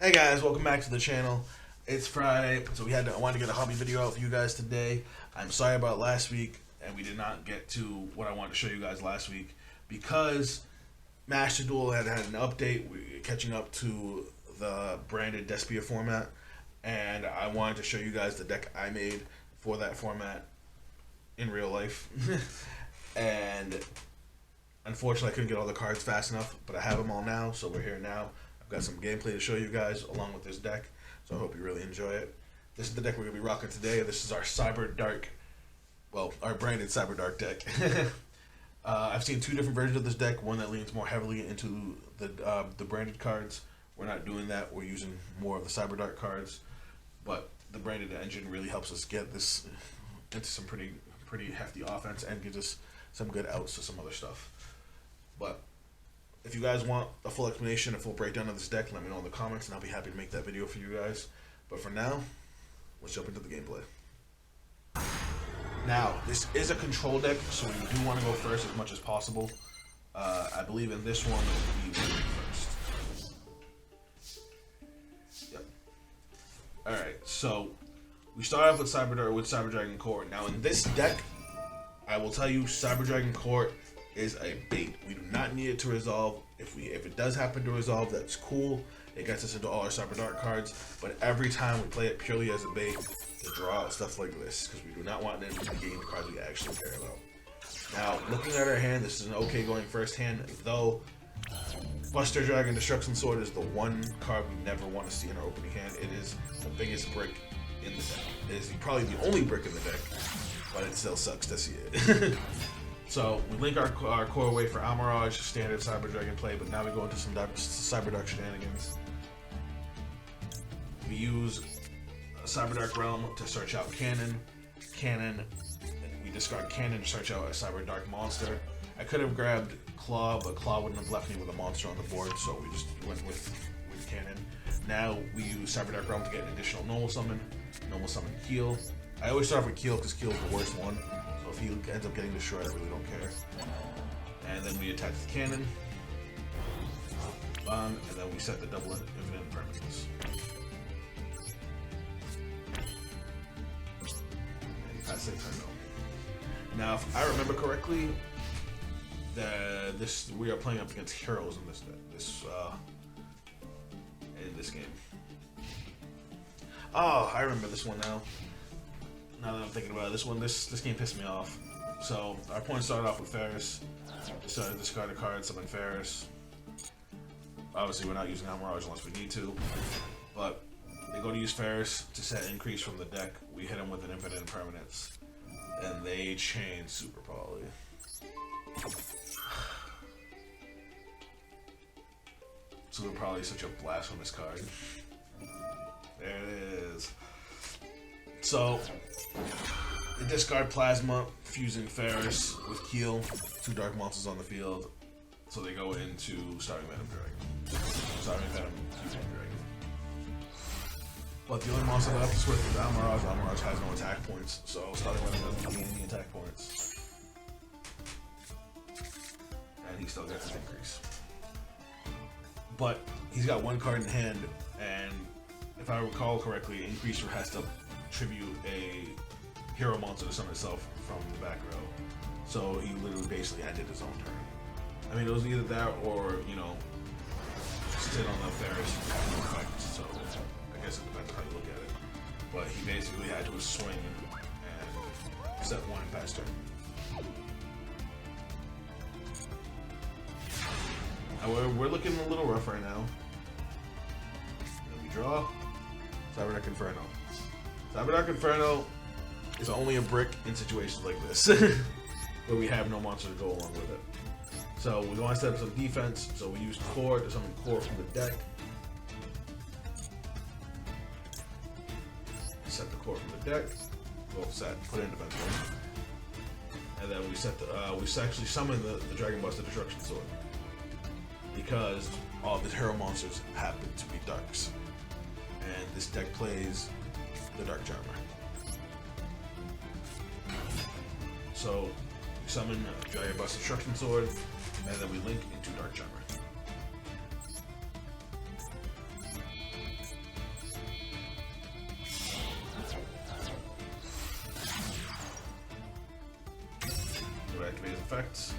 Hey guys, welcome back to the channel. It's Friday, so I wanted to get a hobby video out for you guys today. I'm sorry about last week, and we did not get to what I wanted to show you guys last week because Master Duel had an update. We're catching up to the branded Despia format, and I wanted to show you guys the deck I made for that format in real life. And unfortunately, I couldn't get all the cards fast enough, but I have them all now, so we're here now. I've got some gameplay to show you guys along with this deck, so I hope you really enjoy it. This is the deck we're going to be rocking today. This is our Cyber Dark, well, our branded Cyber Dark deck. I've seen two different versions of this deck, one that leans more heavily into the branded cards. We're not doing that. We're using more of the Cyber Dark cards, but the branded engine really helps us get this into some pretty hefty offense and gives us some good outs to some other stuff. But if you guys want a full explanation, a full breakdown of this deck, let me know in the comments, and I'll be happy to make that video for you guys. But for now, let's jump into the gameplay. Now, this is a control deck, so we do want to go first as much as possible. I believe in this one, we will go first. Yep. Alright, so we start off with Cyber Dragon Court. Now, in this deck, I will tell you, Cyber Dragon Court is a bait. We do not need it to resolve. If it does happen to resolve, that's cool. It gets us into all our Cyber Dark cards. But every time we play it purely as a bait to draw out stuff like this, because we do not want them to gain the cards we actually care about. Now, looking at our hand, this is an okay going first hand, though Buster Dragon Destruction Sword is the one card we never want to see in our opening hand. It is the biggest brick in the deck. It is probably the only brick in the deck, but it still sucks to see it. So we link our core away for Almirage, standard Cyber Dragon play, but now we go into some Cyber Dark shenanigans. We use Cyber Dark Realm to search out Cannon. We discard Cannon to search out a Cyber Dark monster. I could have grabbed Claw, but Claw wouldn't have left me with a monster on the board, so we just went with Cannon. Now we use Cyber Dark Realm to get an additional normal summon Keel. I always start off with Keel because Keel is the worst one. So if he ends up getting destroyed, I really don't care. And then we attach the cannon. And then we set the double infinite impermanence. And you pass it, turn no. Now, if I remember correctly, we are playing up against heroes in this game. Oh, I remember this one now. Now that I'm thinking about it, this game pissed me off. So our point started off with Ferris. Decided to discard a card, summon Ferris. Obviously, we're not using Almirage unless we need to. But they go to use Ferris to set increase from the deck. We hit them with an infinite impermanence, and they chain Super Poly. Super Poly is such a blasphemous card. There it is. So, they discard Plasma, fusing Ferris with Keel, two dark monsters on the field. So they go into Starving Venom Dragon. Starving Venom Fusing Dragon. But the only monster that I have to switch is Almirage. Almirage has no attack points, so Starving Venom doesn't gain any attack points. And he still gets his increase. But he's got one card in hand, and if I recall correctly, Increaser has to tribute a hero monster to summon itself from the back row. So he literally basically ended his own turn. I mean, it was either that or, sit on the Ferris and have no effect. So I guess it depends on how you look at it. But he basically had to swing and set one and pass turn. We're looking a little rough right now. Then we draw. Cyber Dark Inferno. Cyber Dark Inferno is only a brick in situations like this, where we have no monster to go along with it. So we want to set up some defense, so we use Core to summon Core from the deck. Set the Core from the deck. Well, put it in defense mode. And then we actually summon the Dragon Buster Destruction Sword, because all of the hero monsters happen to be darks. And this deck plays the Dark Charmer. So we summon Dragon Buster Destruction Sword, and then we link into Dark Charmer. effects.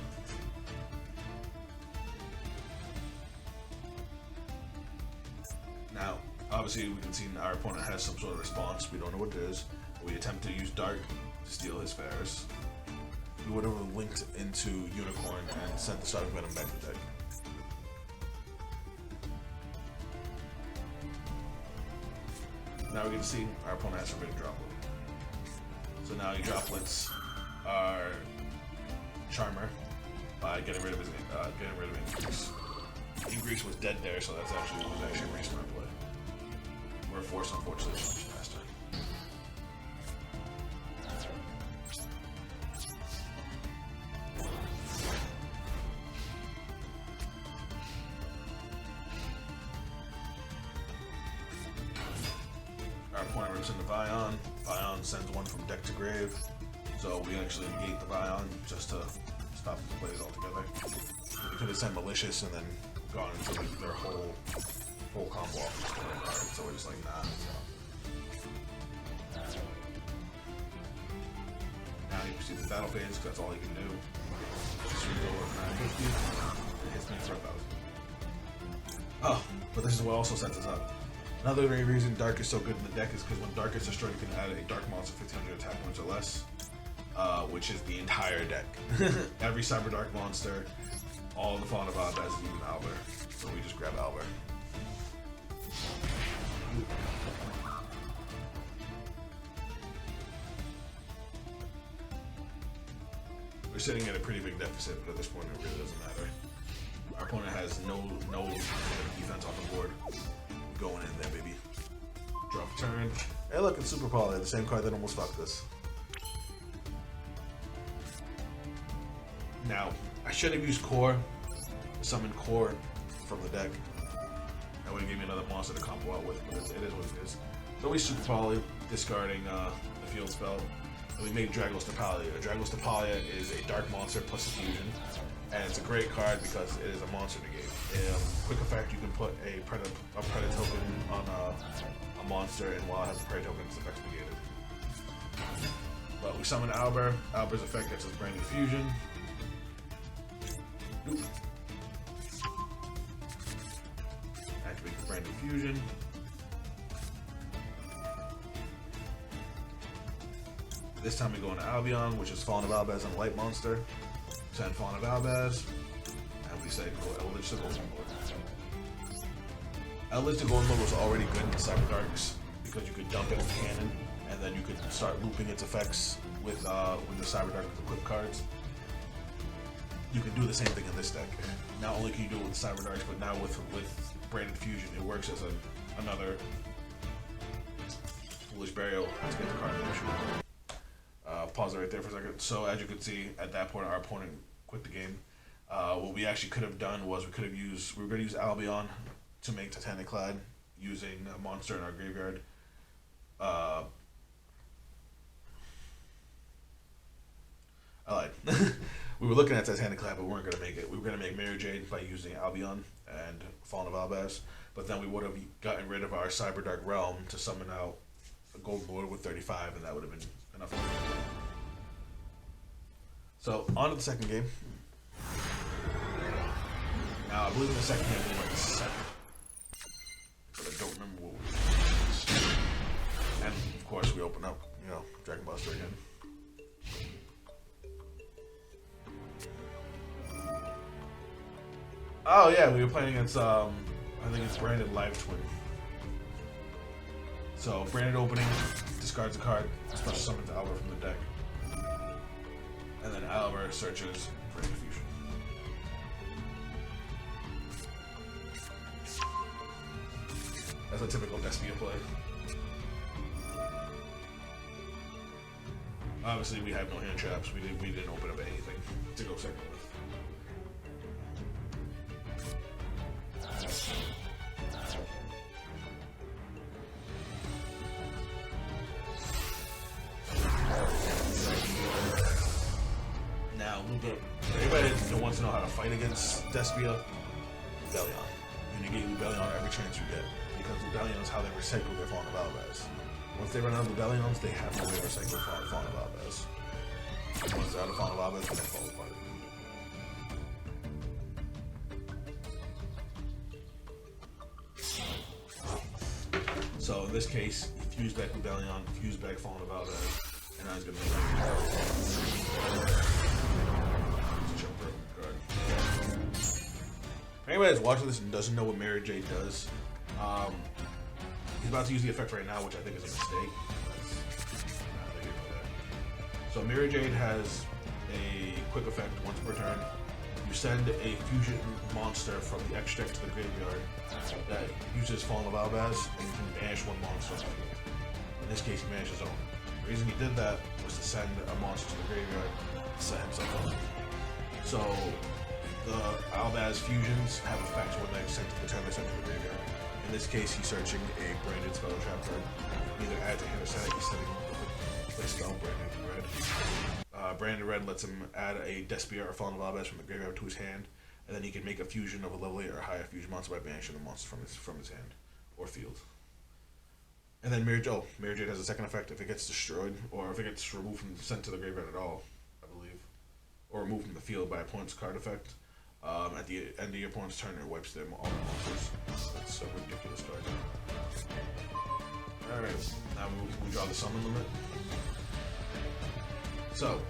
Now, obviously, we can see our opponent has some sort of response. We don't know what it is. We attempt to use Dark to steal his Ferris. We would have linked into Unicorn and sent the Starving Venom back to deck. Now we can see our opponent has forbidden droplet. So now he droplets our Charmer by getting rid of Increase. Increase was dead there, so that's actually a really smart play. We're forced, unfortunately, to change faster. Our opponent rips into Vion. Vion sends one from deck to grave. So we actually negate the Vion just to stop the plays altogether. We could have sent Malicious and then gone into their whole combo off this card. So we're just like, nah. So. Now you can see the battle phase, because that's all he can do. Just swings over 950 and hits me for 1,000. Oh, but this is what also sets us up. Another reason Dark is so good in the deck is because when Dark is destroyed, you can add a Dark monster 1500 attack points or less, which is the entire deck. Every Cyber Dark monster, all the Fauna Valdez, and even Albert. So we just grab Albert. We're sitting at a pretty big deficit, but at this point it really doesn't matter. Our opponent has no defense on the board. Going in there, baby. Drop a turn. Hey, look, it's Super Poly, the same card that almost fucked us. Now, I should have used Core, summoned Core from the deck. That would have given me another monster to combo out with, but it is what it is. So we Super Poly, discarding the field spell. And we make Dragos Tapalia. Dragos Tapalia is a dark monster plus a fusion. And it's a great card because it is a monster negate. Quick effect, you can put a Predator token on a monster, and while it has a Predator token, its effect's negated. But we summon Albert. Albert's effect gets us brand new fusion. Oop. Activate the brand new fusion. This time we go into Albion, which is Fawn of Albaz and a light monster. Send Fawn of Albaz, and we say go Eldritch to Golden Lord. Eldritch to Golden Lord was already good in Cyber Darks because you could dump it in cannon, and then you could start looping its effects with the Cyber Dark equip cards. You can do the same thing in this deck. Not only can you do it with Cyber Darks, but now with Branded Fusion, it works as another Foolish Burial to get the card in issue. Pause it right there for a second. So as you can see, at that point, our opponent quit the game. What we actually could have done was we were going to use Albion to make Titanic Clad using a monster in our graveyard. I lied. We were looking at Titanic Clad, but we weren't going to make it. We were going to make Mary Jade by using Albion and Fallen of Albaz, but then we would have gotten rid of our Cyber Dark Realm to summon out a Golden Lord with 35, and that would have been enough. So, on to the second game. Now, I believe in the second game we went second, but I don't remember what we did. And, of course, we open up, Dragon Buster again. Oh, yeah, we were playing against, I think it's Branded Live Twin. So, Branded opening, discards a card, special summons Albert from the deck. And then Albert searches for Infusion. That's a typical Despia play. Obviously, we have no hand traps. We didn't open up anything to go second with. Now, everybody that wants to know how to fight against Despia, Lubellion. You negate Lubellion every chance you get, because Lubellion is how they recycle their Fawn of Albaz. Once they run out of Lubellions, they have no way to recycle Fawn of Albaz. Once they're out of Fawn of Albaz, they fall apart. So in this case, he fused back Rebellion, fused back Fallen of Valdez, and now he's gonna make jumper card. If anybody that's watching this and doesn't know what Mary Jade does, he's about to use the effect right now, which I think is a mistake. So Mary Jade has a quick effect once per turn. You send a fusion monster from the X deck to the graveyard that uses Fallen of Albaz, and you can banish one monster on the field. In this case, he banished his own. The reason he did that was to send a monster to the graveyard to set himself up. So the Albaz fusions have effects when they're sent to the turn they're sent to the graveyard. In this case, he's searching a branded spell trap card. Either add to hand or set it. He's setting a spell branded red. Branded red lets him add a Despia or Fallen of Albaz from the graveyard to his hand, and then he can make a fusion of a level 8 or higher fusion monster by banishing the monster from his hand or field. And then Mary Jade has a second effect if it gets destroyed, or if it gets removed from sent to the graveyard at all, I believe, or removed from the field by opponent's card effect. At the end of your opponent's turn, it wipes them all the monsters. That's a ridiculous card. Alright, now we draw the summon limit. So,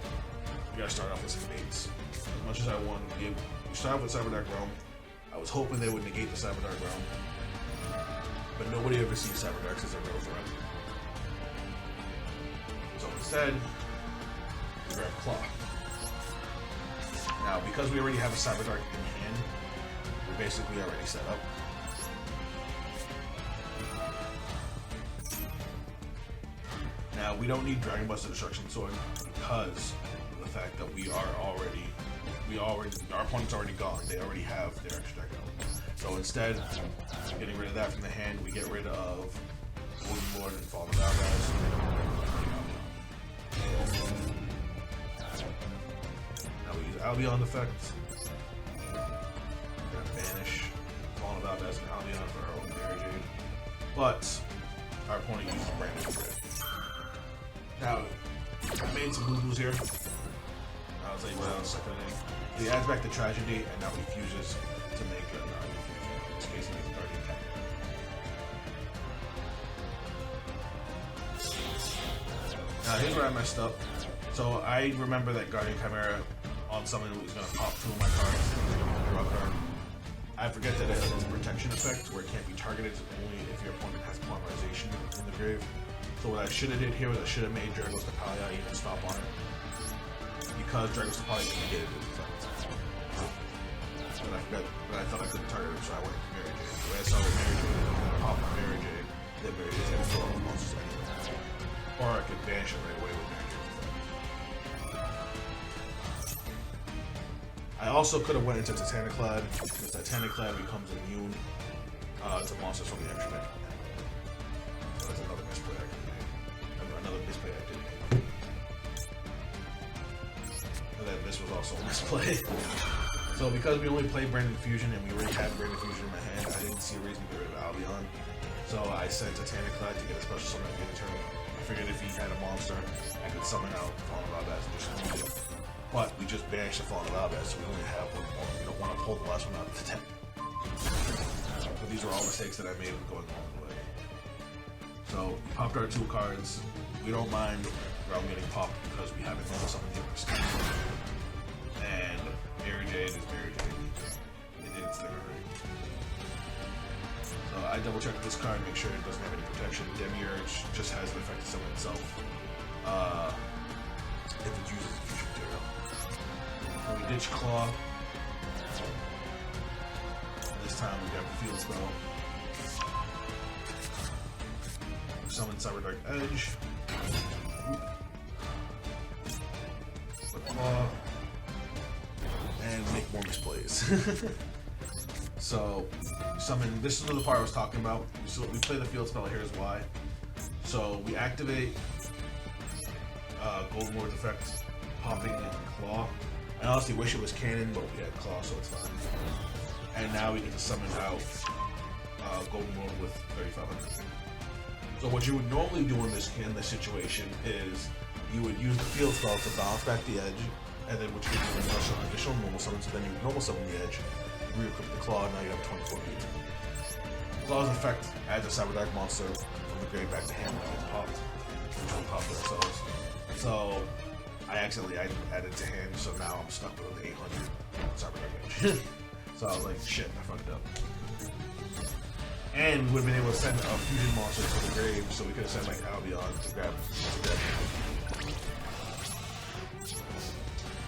we gotta start off with some baits. As much as I wanted to give, we start off with Cyberdark Realm. I was hoping they would negate the Cyberdark Realm, but nobody ever sees Cyberdark as a real threat. So instead, we grab Claw. Now, because we already have a Cyberdark in hand, we're basically already set up. Now, we don't need Dragon Buster Destruction Sword because of the fact that our opponent's already gone. They already have their extra deck out. So instead, getting rid of that from the hand, we get rid of Golden Lord and Fallen of Albaz. Now we use Albion effect. We're gonna banish Fallen of Albaz and Albion for our own Mary Jade. But our opponent uses Branded Red. Now, I made some boo-boos here. I'll tell you what I was second name. He adds back the Tragedy, and now he fuses to make a Guardian fusion. In this case, he makes a Guardian Chimera. Now, here's where I messed up. So, I remember that Guardian Chimera on summon was going to pop 2 of my cards, draw a card. I forget that it has a protection effect where it can't be targeted only if your opponent has polymerization in the grave. So what I should have did here was I should have made Dragos Tapalia even stop on it, because Dragos Tapalia negated his effect. But I forgot, but I thought I couldn't target him, so I went to Mary Jade. The way I saw with Mary Jade, I pop on Mary Jade, then Mary Jade's gonna throw all the monsters anyway. Or I could banish it right away with Mary Jade's effect. I also could have went into Titaniclad, because Titaniclad becomes immune to monsters from the extra deck. So that's another misplay I could make. Another misplay I did make. And then this was also a misplay. So because we only played Branded Fusion and we already had Branded Fusion in my hand, I didn't see a reason to get rid of Albion. So I sent Titaniclad to get a special summon at the end of turn. I figured if he had a monster, I could summon out Fallen of Albaz and just use it. But we just banished the Fallen of Albaz, so we only have one more. We don't want to pull the last one out of the deck. But these were all mistakes that I made going all the way. So we popped our 2 cards. We don't mind Realm getting popped because we haven't done something different. And Mary Jade is Mary Jade. It didn't stick already. So I double checked this card, make sure it doesn't have any protection. Demiurge just has the effect to summon itself. If it uses a fusion material. So we ditch Claw. This time we got the field spell. Summon Cyberdark Edge. Put Claw. And make more misplays. So, summon. This is the part I was talking about. So we play the field spell. Here's why. So we activate Golden Lord's effect, popping in Claw. I honestly wish it was cannon, but we had Claw, so it's fine. And now we get to summon out Golden Lord with 3,500. So what you would normally do in this situation is you would use the field spell to bounce back the edge, and then which gives you an additional normal summon. So then you would normal summon the edge, re-equip the Claw, and now you have 24 beats. Law's effect adds a Cyber Dark monster from the grave back to hand when it popped, which will pop themselves. So I accidentally added to hand, so now I'm stuck with the 800 Cyber Dark damage. So I was like, shit, I fucked up. And we would have been able to send a fusion monster to the grave, so we could have sent like Albion to grab him.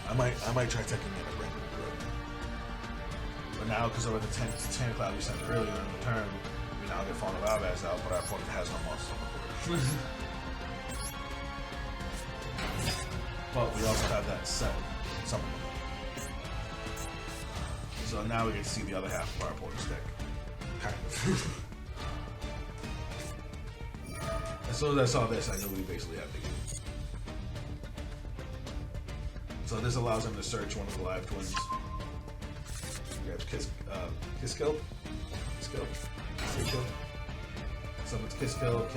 I might try taking in a regular group. But now, because of the 10 cloud we sent earlier in the turn, we now get Fawn of Albaz out, but our opponent has no monster on the board. But we also have that set supplement. So now we get to see the other half of our opponent's deck. Kind of. As soon as I saw this, I knew we basically had the game. So this allows him to search one of the live twins. Grabs Kiss Kill. Summons Kiss Kill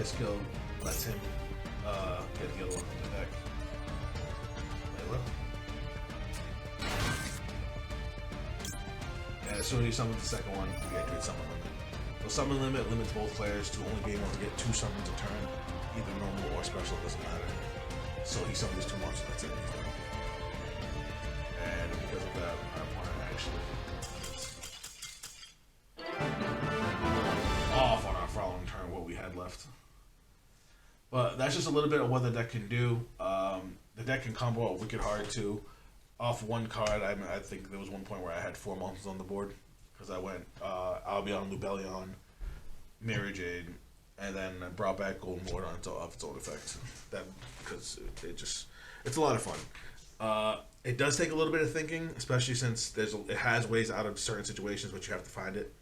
lets him get the other one from the deck. And as soon as you summon the second one, you activate Summon Limit. So Summon Limit limits both players to only being able to get 2 summons a turn, either normal or special, doesn't matter. So he summons 2 monsters, that's it. And because of that, our opponent actually off on our following turn what we had left. But that's just a little bit of what the deck can do. The deck can combo out wicked hard too. Off one card, I think there was one point where I had 4 monsters on the board because I went Albion, Lubellion, Mirror Jade, and then I brought back Golden Ward on its own effect. That because it's a lot of fun. It does take a little bit of thinking, especially since it has ways out of certain situations, but you have to find it.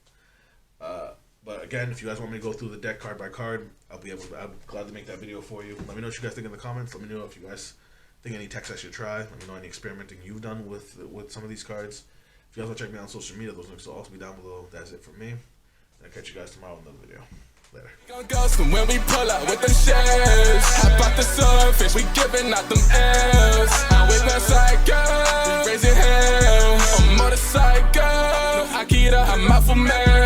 But again, if you guys want me to go through the deck card by card, I'll glad to make that video for you. Let me know what you guys think in the comments. Let me know if you guys think any techs I should try. Let me know any experimenting you've done with some of these cards. If you guys want to check me out on social media, those links will also be down below. That's it from me. I'll catch you guys tomorrow in another video. Later. When we pull out with them shells, hop off the surface, we giving out them L's. I'm with my cycle, raising hell, on motorcycle. No Akira, I'm out for man.